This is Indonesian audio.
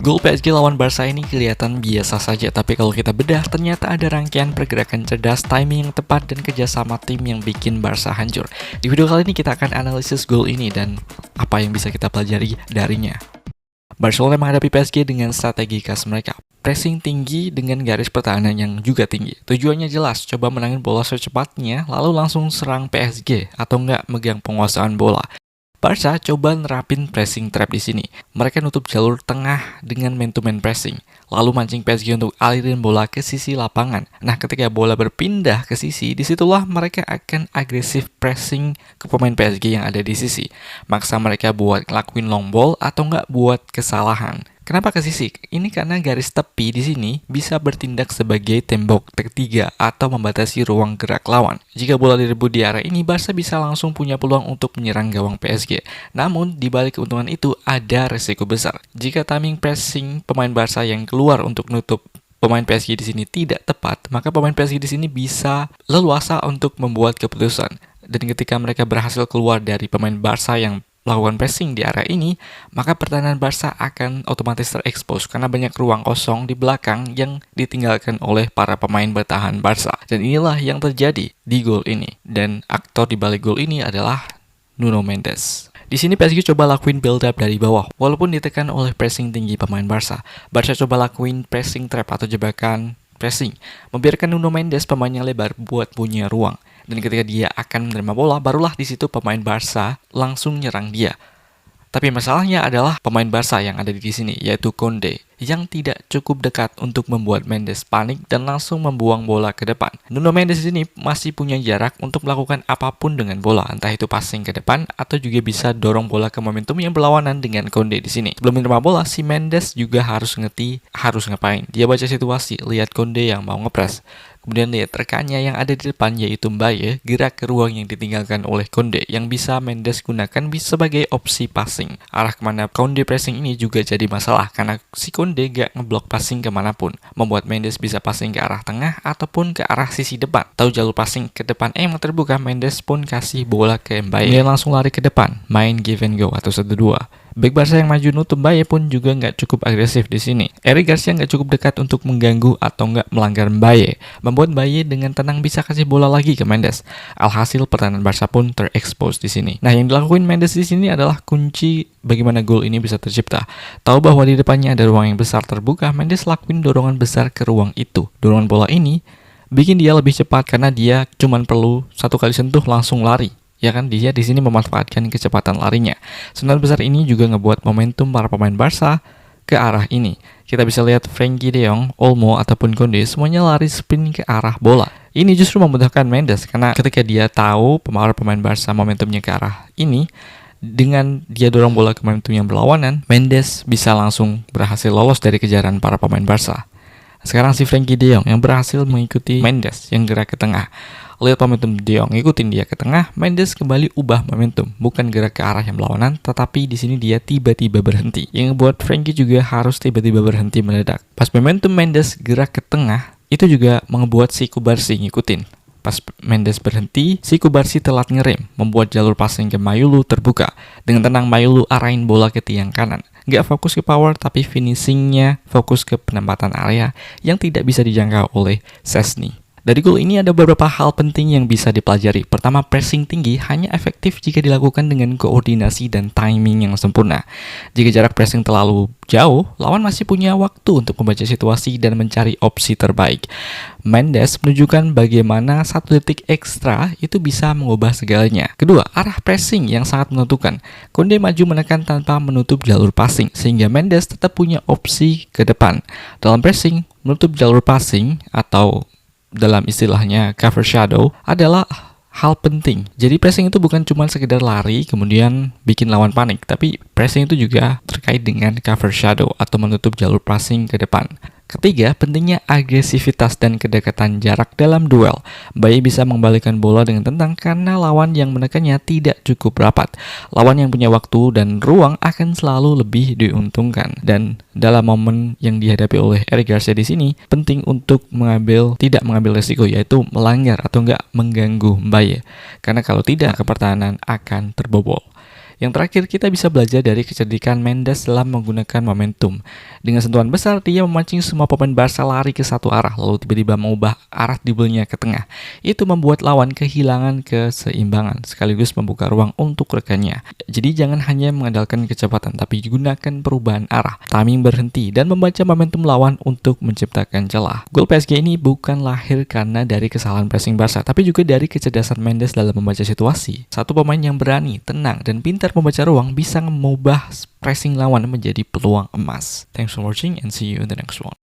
Gol PSG lawan Barca ini kelihatan biasa saja, tapi kalau kita bedah, ternyata ada rangkaian pergerakan cerdas, timing yang tepat, dan kerjasama tim yang bikin Barca hancur. Di video kali ini kita akan analisis gol ini dan apa yang bisa kita pelajari darinya. Barcelona menghadapi PSG dengan strategi khas mereka. Pressing tinggi dengan garis pertahanan yang juga tinggi. Tujuannya jelas, coba menangin bola secepatnya, lalu langsung serang PSG, atau enggak megang penguasaan bola. Barca coba nerapin pressing trap di sini. Mereka nutup jalur tengah dengan man-to-man pressing, lalu mancing PSG untuk alirin bola ke sisi lapangan. Nah, ketika bola berpindah ke sisi, disitulah mereka akan agresif pressing ke pemain PSG yang ada di sisi. Maksa mereka buat ngelakuin long ball atau nggak buat kesalahan. Kenapa ke sisi? Ini karena garis tepi di sini bisa bertindak sebagai tembok ketiga atau membatasi ruang gerak lawan. Jika bola direbut di area ini, Barca bisa langsung punya peluang untuk menyerang gawang PSG. Namun, di balik keuntungan itu ada resiko besar. Jika timing pressing pemain Barca yang keluar untuk nutup pemain PSG di sini tidak tepat, maka pemain PSG di sini bisa leluasa untuk membuat keputusan. Dan ketika mereka berhasil keluar dari pemain Barca yang melakukan pressing di area ini, maka pertahanan Barca akan otomatis terekspos karena banyak ruang kosong di belakang yang ditinggalkan oleh para pemain bertahan Barca. Dan inilah yang terjadi di gol ini. Dan aktor di balik gol ini adalah Nuno Mendes. Di sini PSG coba lakuin build up dari bawah, walaupun ditekan oleh pressing tinggi pemain Barca. Barca coba lakuin pressing trap atau jebakan pressing, membiarkan Nuno Mendes pemainnya lebar buat punya ruang. Dan ketika dia akan menerima bola, barulah di situ pemain Barca langsung nyerang dia. Tapi masalahnya adalah pemain Barca yang ada di sini, yaitu Koundé, yang tidak cukup dekat untuk membuat Mendes panik dan langsung membuang bola ke depan. Nuno Mendes di sini masih punya jarak untuk melakukan apapun dengan bola, entah itu passing ke depan atau juga bisa dorong bola ke momentum yang berlawanan dengan Koundé di sini. Sebelum menerima bola, si Mendes juga harus ngerti harus ngapain. Dia baca situasi, lihat Koundé yang mau ngepres. Kemudian lihat rekannya yang ada di depan yaitu Mbaye gerak ke ruang yang ditinggalkan oleh Koundé yang bisa Mendes gunakan sebagai opsi passing. Arah kemana Koundé pressing ini juga jadi masalah karena si Koundé gak ngeblok passing kemanapun, membuat Mendes bisa passing ke arah tengah ataupun ke arah sisi depan. Tahu jalur passing ke depan emang terbuka, Mendes pun kasih bola ke Mbaye. Dia langsung lari ke depan, main give and go atau 1-2. Bek Barca yang maju nutup Mbaye pun juga nggak cukup agresif di sini. Eric Garcia nggak cukup dekat untuk mengganggu atau nggak melanggar Mbaye, membuat Mbaye dengan tenang bisa kasih bola lagi ke Mendes. Alhasil pertahanan Barca pun terekspos di sini. Nah, yang dilakuin Mendes di sini adalah kunci bagaimana gol ini bisa tercipta. Tahu bahwa di depannya ada ruang yang besar terbuka, Mendes lakuin dorongan besar ke ruang itu. Dorongan bola ini bikin dia lebih cepat karena dia cuman perlu satu kali sentuh langsung lari. Ya kan, dia di sini memanfaatkan kecepatan larinya. Sentuhan besar ini juga ngebuat momentum para pemain Barca ke arah ini. Kita bisa lihat Frenkie de Jong, Olmo, ataupun Koundé semuanya lari sprint ke arah bola. Ini justru memudahkan Mendes karena ketika dia tahu pemain Barca momentumnya ke arah ini, dengan dia dorong bola ke momentum yang berlawanan, Mendes bisa langsung berhasil lolos dari kejaran para pemain Barca. Sekarang si Frenkie de Jong yang berhasil mengikuti Mendes yang gerak ke tengah. Lihat momentum de Jong, ngikutin dia ke tengah, Mendes kembali ubah momentum, bukan gerak ke arah yang berlawanan, tetapi di sini dia tiba-tiba berhenti. Yang buat Frenkie juga harus tiba-tiba berhenti mendadak. Pas momentum Mendes gerak ke tengah, itu juga membuat si Cubarsí ngikutin. Pas Mendes berhenti, si Cubarsí telat ngerem, membuat jalur passing ke Mayulu terbuka. Dengan tenang Mayulu arahin bola ke tiang kanan. Nggak fokus ke power, tapi finishingnya fokus ke penempatan area yang tidak bisa dijangkau oleh Szczęsny. Dari gol ini ada beberapa hal penting yang bisa dipelajari. Pertama, pressing tinggi hanya efektif jika dilakukan dengan koordinasi dan timing yang sempurna. Jika jarak pressing terlalu jauh, lawan masih punya waktu untuk membaca situasi dan mencari opsi terbaik. Mendes menunjukkan bagaimana 1 detik ekstra itu bisa mengubah segalanya. Kedua, arah pressing yang sangat menentukan. Koundé maju menekan tanpa menutup jalur passing, sehingga Mendes tetap punya opsi ke depan. Dalam pressing, menutup jalur passing atau dalam istilahnya cover shadow adalah hal penting. Jadi pressing itu bukan cuma sekedar lari kemudian bikin lawan panik, tapi pressing itu juga terkait dengan cover shadow atau menutup jalur passing ke depan. Ketiga, pentingnya agresivitas dan kedekatan jarak dalam duel. Mbaye bisa mengembalikan bola dengan tenang karena lawan yang menekannya tidak cukup rapat. Lawan yang punya waktu dan ruang akan selalu lebih diuntungkan. Dan dalam momen yang dihadapi oleh Eric Garcia di sini, penting untuk tidak mengambil resiko, yaitu melanggar atau enggak mengganggu Mbaye. Karena kalau tidak, pertahanan akan terbobol. Yang terakhir, kita bisa belajar dari kecerdikan Mendes dalam menggunakan momentum. Dengan sentuhan besar, dia memancing semua pemain Barca lari ke satu arah, lalu tiba-tiba mengubah arah dribblenya ke tengah. Itu membuat lawan kehilangan keseimbangan, sekaligus membuka ruang untuk rekannya. Jadi jangan hanya mengandalkan kecepatan, tapi gunakan perubahan arah, timing berhenti, dan membaca momentum lawan untuk menciptakan celah. Gol PSG ini bukan lahir karena dari kesalahan pressing Barca, tapi juga dari kecerdasan Mendes dalam membaca situasi. Satu pemain yang berani, tenang, dan pintar membaca ruang bisa mengubah pressing lawan menjadi peluang emas. Thanks for watching and see you in the next one.